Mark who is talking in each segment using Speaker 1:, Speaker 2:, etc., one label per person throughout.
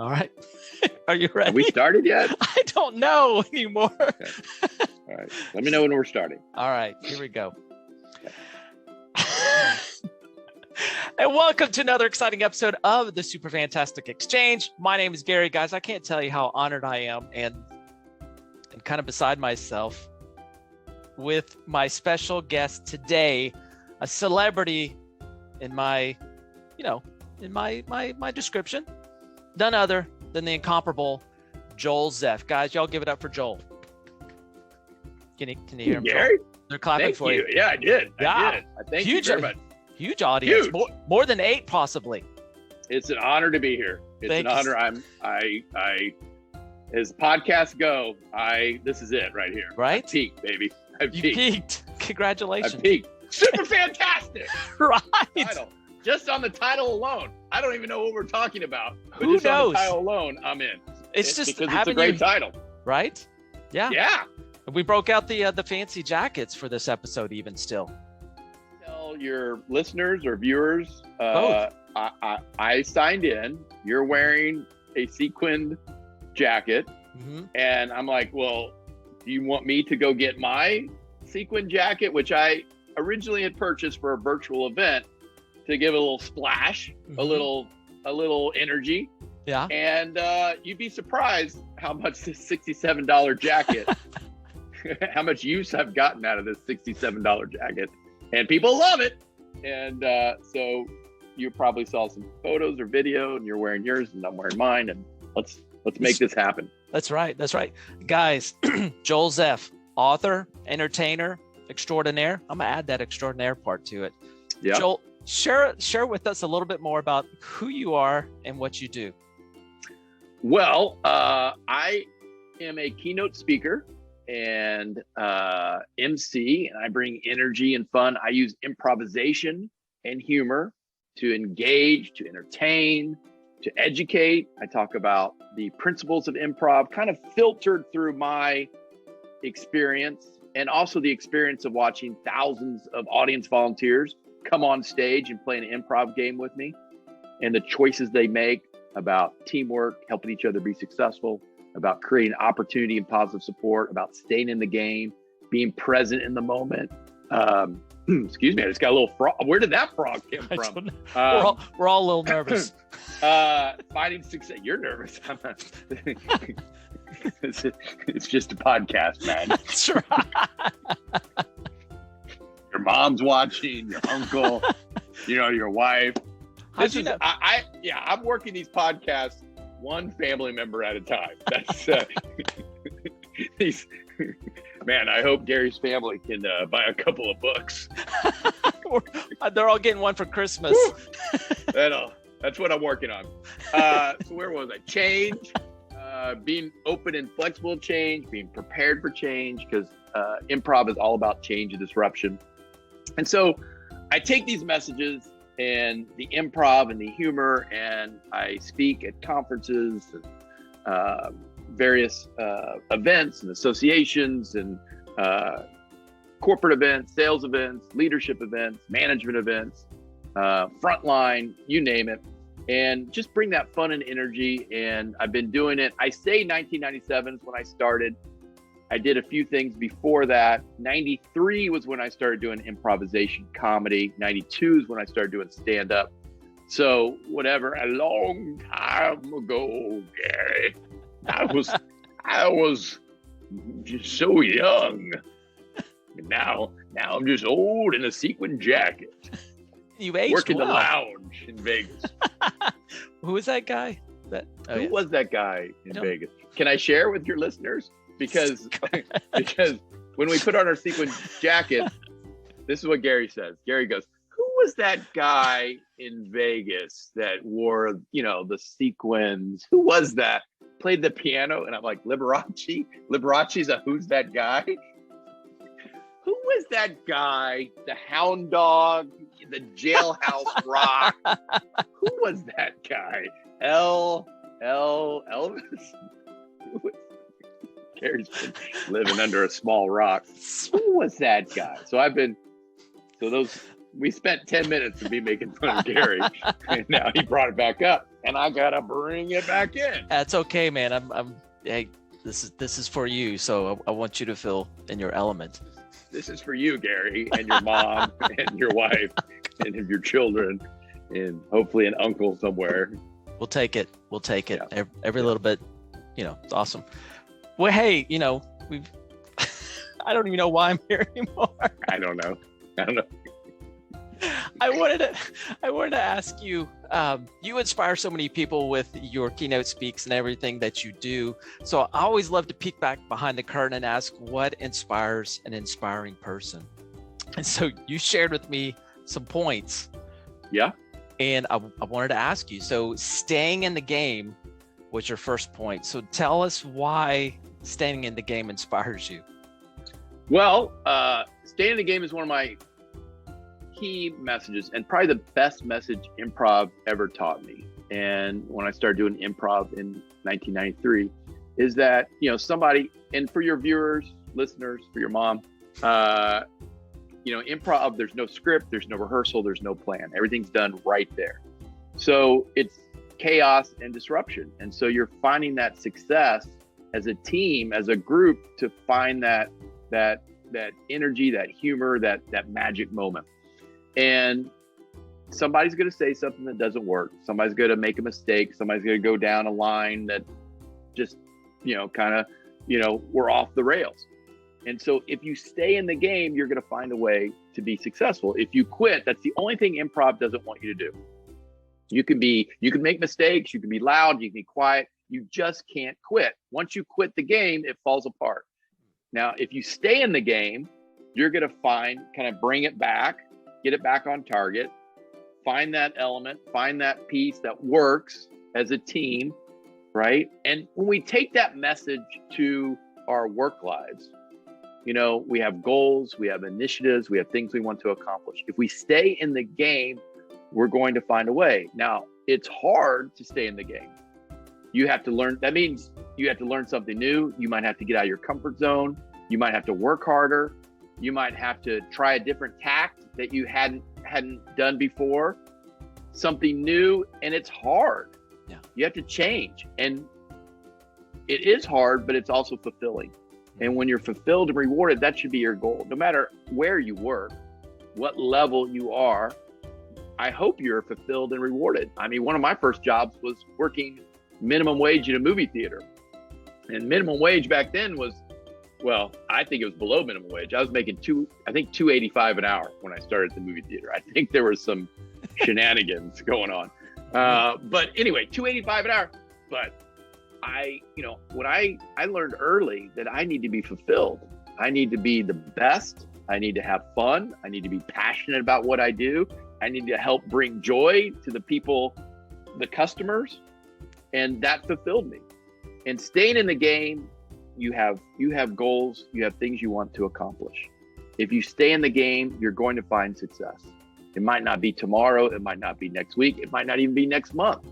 Speaker 1: All right. Are you ready?
Speaker 2: Have we started yet?
Speaker 1: I don't know anymore.
Speaker 2: Okay. All right. Let me know when we're starting.
Speaker 1: All right. Here we go. And welcome to another exciting episode of the Super Fantastic Exchange. My name is Gary, guys. I can't tell you how honored I am and kind of beside myself with my special guest today, a celebrity in my, in my description, none other than the incomparable Joel Zeff. Guys, y'all give it up for Joel. Can you hear him?
Speaker 2: Gary?
Speaker 1: Joel? They're clapping
Speaker 2: Thank
Speaker 1: for
Speaker 2: you.
Speaker 1: you.
Speaker 2: Yeah, I did.
Speaker 1: Yeah.
Speaker 2: I did. I thank you very much.
Speaker 1: Huge audience.
Speaker 2: Huge.
Speaker 1: More than 8 possibly.
Speaker 2: It's an honor to be here. It's
Speaker 1: Thank
Speaker 2: an
Speaker 1: you.
Speaker 2: honor. As podcasts go, this is it right here.
Speaker 1: Right?
Speaker 2: I've peaked, baby. I've
Speaker 1: You
Speaker 2: peaked.
Speaker 1: peaked. Congratulations.
Speaker 2: I've peaked. Super fantastic.
Speaker 1: Right.
Speaker 2: Title. Just on the title alone. I don't even know what we're talking about. But
Speaker 1: Who
Speaker 2: just on
Speaker 1: knows?
Speaker 2: the title alone, I'm in.
Speaker 1: It's just
Speaker 2: because it's a
Speaker 1: having
Speaker 2: great
Speaker 1: you,
Speaker 2: title.
Speaker 1: right? Yeah.
Speaker 2: Yeah.
Speaker 1: We broke out the fancy jackets for this episode even still.
Speaker 2: Tell your listeners or viewers,
Speaker 1: Both.
Speaker 2: I signed in. You're wearing a sequined jacket.
Speaker 1: Mm-hmm.
Speaker 2: And I'm like, well, do you want me to go get my sequin jacket, which I originally had purchased for a virtual event to give it a little splash, a little energy.
Speaker 1: Yeah.
Speaker 2: And you'd be surprised how much this $67 jacket, how much use I've gotten out of this $67 jacket. And people love it. And so you probably saw some photos or video, and you're wearing yours and I'm wearing mine. And let's make this happen.
Speaker 1: That's right. That's right. Guys, Joel Zeff, author, entertainer, extraordinaire. I'm going to add that extraordinaire part to it.
Speaker 2: Yeah.
Speaker 1: Joel, share with us a little bit more about who you are and what you do.
Speaker 2: Well, I am a keynote speaker and MC, and I bring energy and fun. I use improvisation and humor to engage, to entertain, to educate. I talk about the principles of improv, kind of filtered through my experience and also the experience of watching thousands of audience volunteers come on stage and play an improv game with me, and the choices they make about teamwork, helping each other be successful, about creating opportunity and positive support, about staying in the game, being present in the moment. Excuse me, I just got a little frog. Where did that frog come from?
Speaker 1: We're all a little nervous.
Speaker 2: Finding success. You're nervous. I'm not. It's just a podcast, man.
Speaker 1: That's right.
Speaker 2: Your mom's watching, your uncle, your wife.
Speaker 1: How'd you know?
Speaker 2: I'm working these podcasts one family member at a time. That's man, I hope Gary's family can buy a couple of books.
Speaker 1: They're all getting one for Christmas.
Speaker 2: That's what I'm working on. So where was I? Change, being open and flexible to change, being prepared for change, because improv is all about change and disruption. And so I take these messages and the improv and the humor, and I speak at conferences and various events and associations and corporate events, sales events, leadership events, management events, frontline, you name it, and just bring that fun and energy. And I've been doing it. I say 1997 is when I started. I did a few things before that. 93 was when I started doing improvisation comedy. 92 is when I started doing stand-up. So whatever, a long time ago, Gary, I was just so young. And now I'm just old in a sequin jacket.
Speaker 1: You aged
Speaker 2: working
Speaker 1: well.
Speaker 2: the lounge in Vegas.
Speaker 1: Who is that guy?
Speaker 2: Who was that guy in Vegas? Can I share with your listeners? Because when we put on our sequin jackets, this is what Gary says. Gary goes, "Who was that guy in Vegas that wore, the sequins? Who was that? Played the piano?" And I'm like, Liberace? Liberace's a who's that guy? Who was that guy? The hound dog, the jailhouse rock. Who was that guy? Elvis? Gary's been living under a small rock. Who was that guy? We spent 10 minutes of me making fun of Gary, and now he brought it back up. and I gotta bring it back in.
Speaker 1: That's okay, man. Hey, this is for you. So I want you to feel in your element.
Speaker 2: This is for you, Gary, and your mom, and your wife, and your children, and hopefully an uncle somewhere.
Speaker 1: We'll take it.
Speaker 2: Yeah.
Speaker 1: Every little bit, it's awesome. Well, hey, I don't even know why I'm here anymore.
Speaker 2: I don't know.
Speaker 1: I wanted to ask you, you inspire so many people with your keynote speaks and everything that you do. So I always love to peek back behind the curtain and ask what inspires an inspiring person. And so you shared with me some points.
Speaker 2: Yeah.
Speaker 1: And I wanted to ask you, so staying in the game was your first point. So tell us why staying in the game inspires you.
Speaker 2: Well, staying in the game is one of my key messages, and probably the best message improv ever taught me. And when I started doing improv in 1993, is that, somebody, and for your viewers, listeners, for your mom, improv, there's no script, there's no rehearsal, there's no plan. Everything's done right there. So it's chaos and disruption. And so you're finding that success as a team, as a group, to find that energy, that humor, that magic moment. And somebody's going to say something that doesn't work. Somebody's going to make a mistake. Somebody's going to go down a line that just, we're off the rails. And so if you stay in the game, you're going to find a way to be successful. If you quit, that's the only thing improv doesn't want you to do. You can make mistakes. You can be loud. You can be quiet. You just can't quit. Once you quit the game, it falls apart. Now, if you stay in the game, you're going to bring it back, get it back on target, find that element, find that piece that works as a team, right? And when we take that message to our work lives, we have goals, we have initiatives, we have things we want to accomplish. If we stay in the game, we're going to find a way. Now, it's hard to stay in the game. You have to learn. That means you have to learn something new. You might have to get out of your comfort zone. You might have to work harder. You might have to try a different tact that you hadn't done before, something new, and it's hard.
Speaker 1: Yeah.
Speaker 2: You have to change, and it is hard, but it's also fulfilling. And when you're fulfilled and rewarded, that should be your goal. No matter where you work, what level you are, I hope you're fulfilled and rewarded. I mean, one of my first jobs was working minimum wage in a movie theater. And minimum wage back then was, well, I think it was below minimum wage. I was making $2.85 an hour when I started at the movie theater. I think there was some shenanigans going on. But anyway, $2.85 an hour. But I learned early that I need to be fulfilled. I need to be the best. I need to have fun. I need to be passionate about what I do. I need to help bring joy to the people, the customers. And that fulfilled me. And staying in the game, you have goals, you have things you want to accomplish. If you stay in the game, you're going to find success. It might not be tomorrow, it might not be next week, it might not even be next month.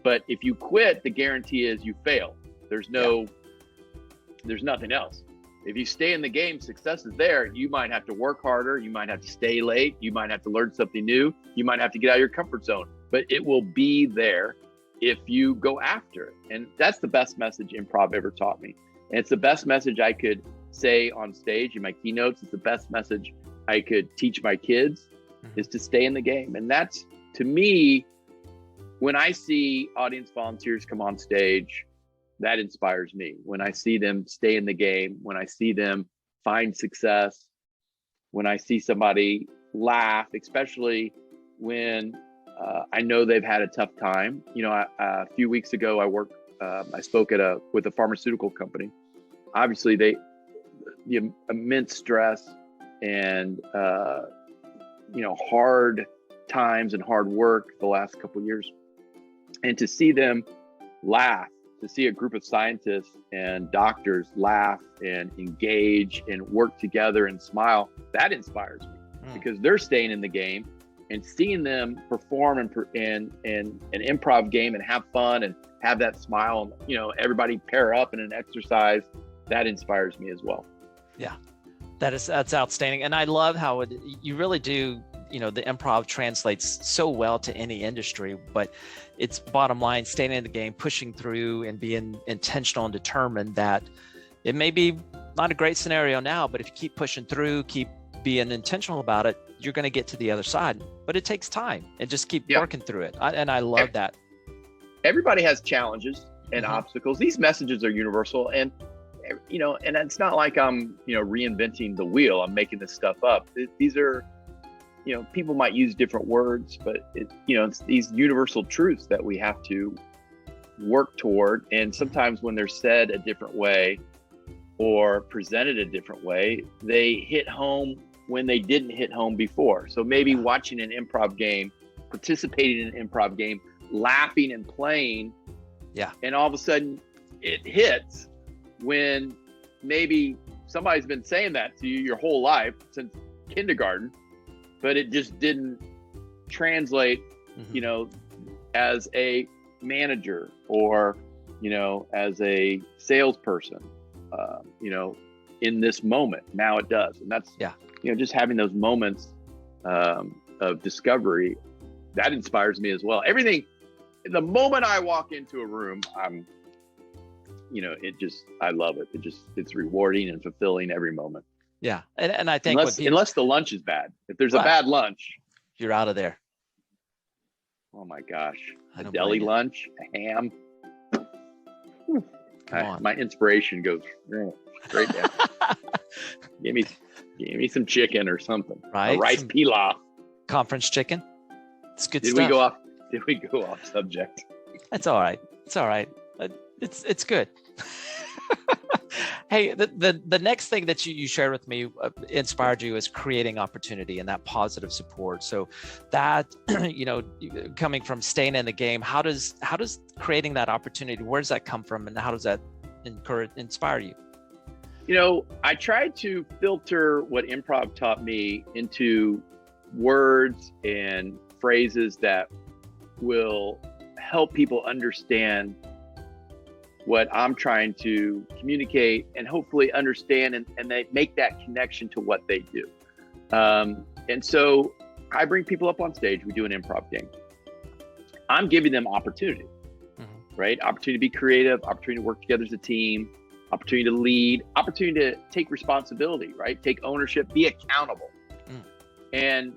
Speaker 2: But if you quit, the guarantee is you fail. There's nothing else. If you stay in the game, success is there. You might have to work harder, you might have to stay late, you might have to learn something new, you might have to get out of your comfort zone, but it will be there if you go after it. And that's the best message improv ever taught me. And it's the best message I could say on stage in my keynotes. It's the best message I could teach my kids, is to stay in the game. And that's, to me, when I see audience volunteers come on stage, that inspires me. When I see them stay in the game, when I see them find success, when I see somebody laugh, especially when I know they've had a tough time. A few weeks ago, I spoke with a pharmaceutical company. Obviously, the immense stress and hard times and hard work the last couple of years, and to see them laugh, to see a group of scientists and doctors laugh and engage and work together and smile, that inspires me because they're staying in the game. And seeing them perform in an improv game and have fun and have that smile and, everybody pair up in an exercise, that inspires me as well.
Speaker 1: Yeah, that's outstanding. And I love how you really do the improv translates so well to any industry, but it's bottom line, staying in the game, pushing through and being intentional and determined that it may be not a great scenario now, but if you keep pushing through, keep being intentional about it, you're going to get to the other side. But it takes time, and just keep working through it. And I love that.
Speaker 2: Everybody has challenges and obstacles. These messages are universal, and and it's not like I'm reinventing the wheel. I'm making this stuff up. These are people might use different words, but it's these universal truths that we have to work toward. And sometimes when they're said a different way or presented a different way, they hit home when they didn't hit home before. So maybe watching an improv game, participating in an improv game, laughing and playing, and all of a sudden it hits when maybe somebody's been saying that to you your whole life since kindergarten, but it just didn't translate, as a manager or, as a salesperson, in this moment. Now it does. And that's, just having those moments of discovery, that inspires me as well. Everything, the moment I walk into a room, I love it. It's rewarding and fulfilling every moment.
Speaker 1: Yeah. And I think
Speaker 2: unless the lunch is bad. If there's a bad lunch,
Speaker 1: you're out of there.
Speaker 2: Oh my gosh. A deli lunch, a ham. My inspiration goes straight down. Give me some chicken or something.
Speaker 1: Right.
Speaker 2: A rice pilaf.
Speaker 1: Conference chicken. It's good stuff.
Speaker 2: Did we go off subject?
Speaker 1: That's all right. It's all right. It's good. Hey, the next thing that you shared with me inspired you is creating opportunity and that positive support. So that, coming from staying in the game, how does creating that opportunity, where does that come from, and how does that inspire you?
Speaker 2: I tried to filter what improv taught me into words and phrases that will help people understand what I'm trying to communicate and hopefully understand, and they make that connection to what they do. And so I bring people up on stage, we do an improv game. I'm giving them opportunity, right? Opportunity to be creative, opportunity to work together as a team, opportunity to lead, opportunity to take responsibility, right? Take ownership, be accountable. And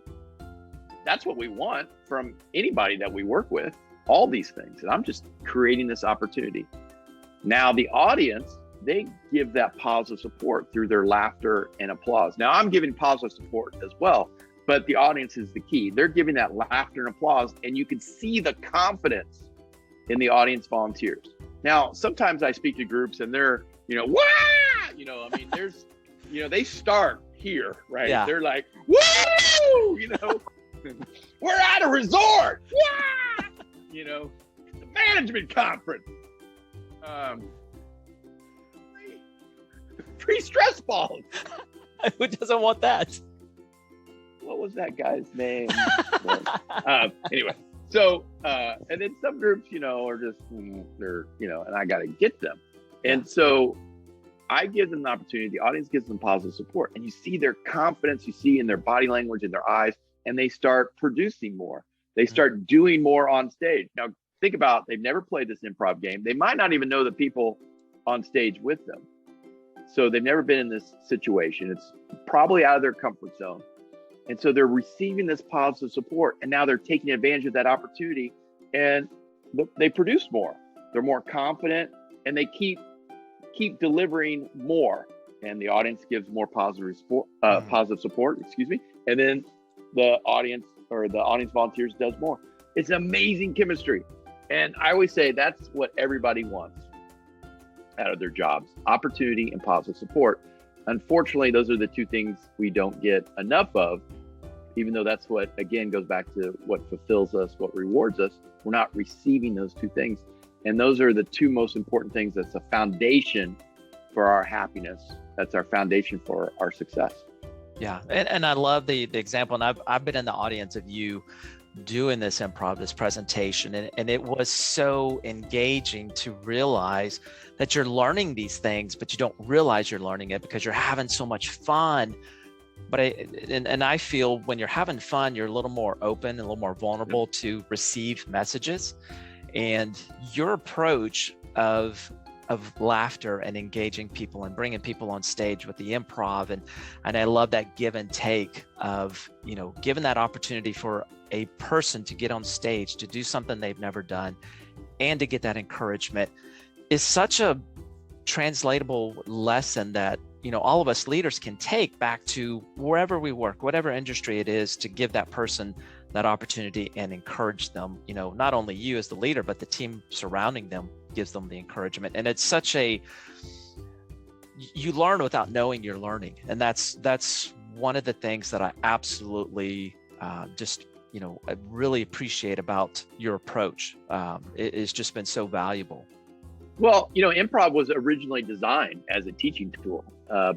Speaker 2: that's what we want from anybody that we work with, all these things. And I'm just creating this opportunity. Now the audience, they give that positive support through their laughter and applause. Now I'm giving positive support as well, but the audience is the key. They're giving that laughter and applause, and you can see the confidence in the audience volunteers. Now, sometimes I speak to groups and they're, wah! There's, they start here, right? Yeah. They're like, woo! We're at a resort! Wah! The management conference. Free stress balls.
Speaker 1: Who doesn't want that?
Speaker 2: What was that guy's name? Anyway, so and then some groups, are just they're and I got to get them, and so I give them the opportunity. The audience gives them positive support, and you see their confidence. You see in their body language, in their eyes, and they start producing more. They start doing more on stage. Now, think about, they've never played this improv game. They might not even know the people on stage with them. So they've never been in this situation. It's probably out of their comfort zone. And so they're receiving this positive support, and now they're taking advantage of that opportunity, and they produce more. They're more confident, and they keep delivering more. And the audience gives more positive support, and then the audience volunteers does more. It's amazing chemistry. And I always say that's what everybody wants out of their jobs: opportunity and positive support. Unfortunately, those are the two things we don't get enough of, even though that's what, again, goes back to what fulfills us, what rewards us. We're not receiving those two things. And those are the two most important things. That's the foundation for our happiness. That's our foundation for our success.
Speaker 1: Yeah. And I love the example. And I've been in the audience of you doing this improv, this presentation, and it was so engaging to realize that you're learning these things, but you don't realize you're learning it because you're having so much fun But I feel when you're having fun, you're a little more open and a little more vulnerable to receive messages. And your approach of laughter and engaging people and bringing people on stage with the improv, and I love that give and take of, you know, giving that opportunity for a person to get on stage to do something they've never done and to get that encouragement is such a translatable lesson that, you know, all of us leaders can take back to wherever we work, whatever industry it is, to give that person that opportunity and encourage them. You know, not only you as the leader, but the team surrounding them gives them the encouragement. And it's such a, you learn without knowing you're learning. And that's one of the things that I absolutely just, you know, I really appreciate about your approach. It's just been so valuable.
Speaker 2: Well, you know, improv was originally designed as a teaching tool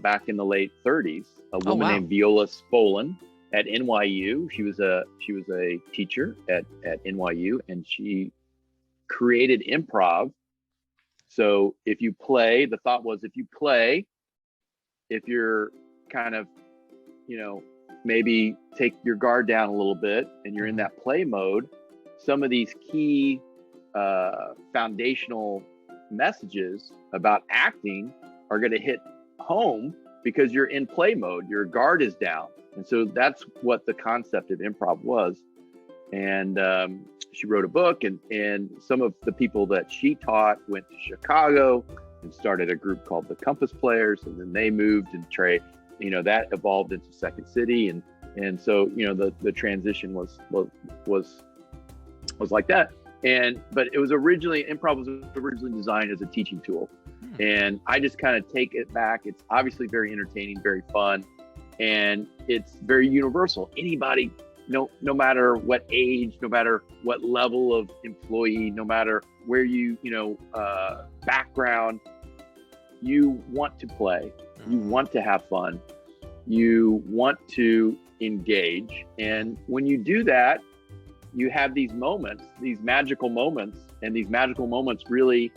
Speaker 2: back in the late 30s. A woman named Viola Spolin at NYU. She was a teacher at NYU, and she created improv. So if you play, the thought was if you're kind of, you know, maybe take your guard down a little bit and you're in that play mode, some of these key foundational messages about acting are going to hit home because you're in play mode, your guard is down. And so that's what the concept of improv was. And she wrote a book, and some of the people that she taught went to Chicago and started a group called the Compass Players, and then they moved and that evolved into Second City, and so, you know, the transition was like that. But it was improv was originally designed as a teaching tool. And I just kind of take it back. It's obviously very entertaining, very fun, and it's very universal. Anybody, no matter what age, no matter what level of employee, no matter where background, you want to play, you want to have fun, you want to engage. And when you do that, you have these moments, these magical moments, and these magical moments really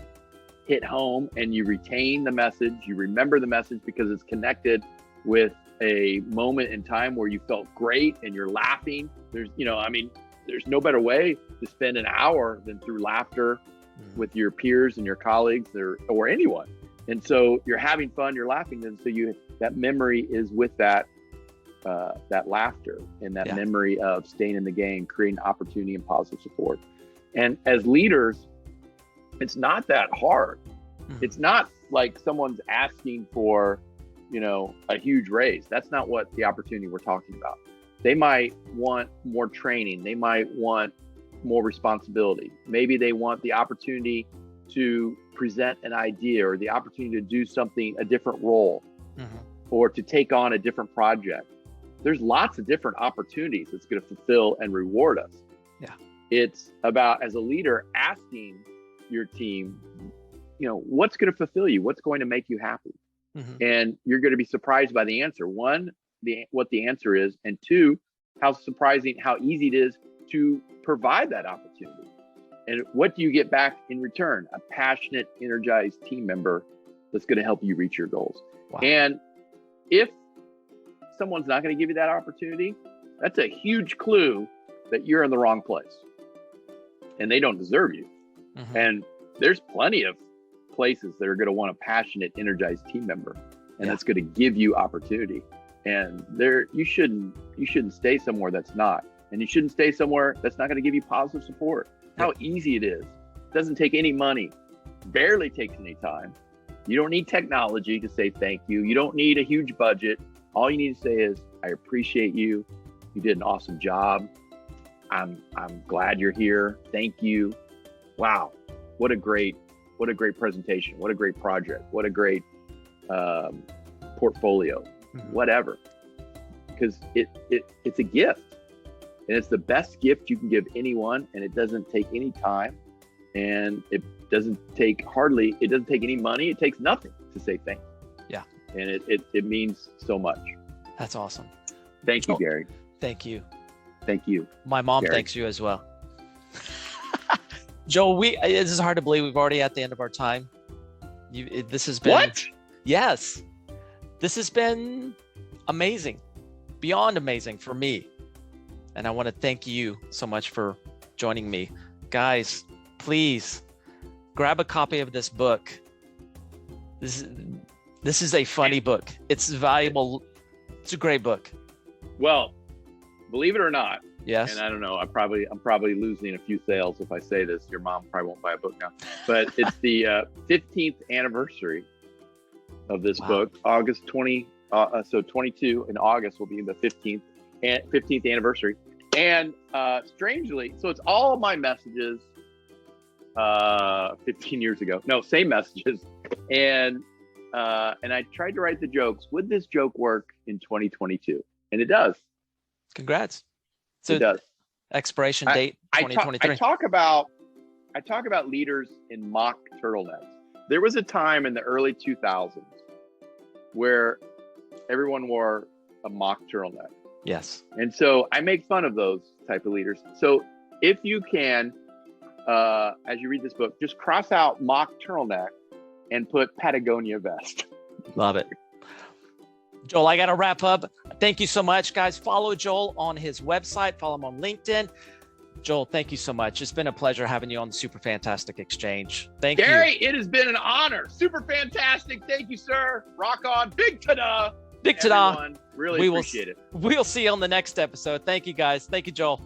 Speaker 2: hit home, and you retain the message, you remember the message because it's connected with a moment in time where you felt great and you're laughing. There's no better way to spend an hour than through laughter with your peers and your colleagues or anyone. And so you're having fun, you're laughing, and so that memory is with that laughter and that memory of staying in the game, creating opportunity and positive support. And as leaders, it's not that hard. It's not like someone's asking for, you know, a huge raise. That's not what the opportunity we're talking about. They might want more training. They might want more responsibility. Maybe they want the opportunity to present an idea, or the opportunity to do something, a different role, or to take on a different project. There's lots of different opportunities that's going to fulfill and reward us.
Speaker 1: Yeah.
Speaker 2: It's about, as a leader, asking your team, you know, what's going to fulfill you? What's going to make you happy? And you're going to be surprised by the answer. One, what the answer is, and two, how surprising, how easy it is to provide that opportunity. And what do you get back in return? A passionate, energized team member that's going to help you reach your goals. Wow. And if someone's not going to give you that opportunity, that's a huge clue that you're in the wrong place and they don't deserve you. And there's plenty of places that are going to want a passionate, energized team member, and that's going to give you opportunity. And you shouldn't stay somewhere that's not, and you shouldn't stay somewhere that's not going to give you positive support. How easy it is. It doesn't take any money, barely takes any time. You don't need technology to say thank you. You don't need a huge budget. All you need to say is, I appreciate you. You did an awesome job. I'm glad you're here. Thank you. Wow. What a great presentation. What a great project. What a great portfolio, whatever. Because it's a gift, and it's the best gift you can give anyone, and it doesn't take any time, and it doesn't take any money. It takes nothing to say thank you. Yeah. And it means so much. That's awesome. Thank you, Gary. Thank you. Thank you. My mom thanks you as well. Joel, this is hard to believe. We've already at the end of our time. This has been... What? Yes. This has been amazing.
Speaker 1: beyond amazing for me. And I want to thank you so much for joining me. Guys, please grab a copy of this book. This is a funny book. It's valuable. It's a great book.
Speaker 2: Well, believe it or not,
Speaker 1: yes.
Speaker 2: And I don't know, I'm probably losing a few sales if I say this. Your mom probably won't buy a book now. But it's the 15th anniversary of this book. August 20. So 22 in August will be the 15th anniversary. And strangely, so it's all of my messages 15 years ago. No, same messages. And I tried to write the jokes. Would this joke work in 2022? And it does.
Speaker 1: Congrats. So
Speaker 2: it does.
Speaker 1: Expiration date 2023.
Speaker 2: I talk about leaders in mock turtlenecks. There was a time in the early 2000s where everyone wore a mock turtleneck.
Speaker 1: Yes.
Speaker 2: And so I make fun of those type of leaders. So if you can, as you read this book, just cross out mock turtleneck and put Patagonia vest.
Speaker 1: Love it. Joel, I got to wrap up. Thank you so much, guys. Follow Joel on his website. Follow him on LinkedIn. Joel, thank you so much. It's been a pleasure having you on the Super Fantastic Exchange. Thank you.
Speaker 2: Gary, it has been an honor. Super fantastic. Thank you, sir. Rock on. Big ta-da.
Speaker 1: Big ta-da.
Speaker 2: Everyone. Really appreciate it.
Speaker 1: We'll see you on the next episode. Thank you, guys. Thank you, Joel.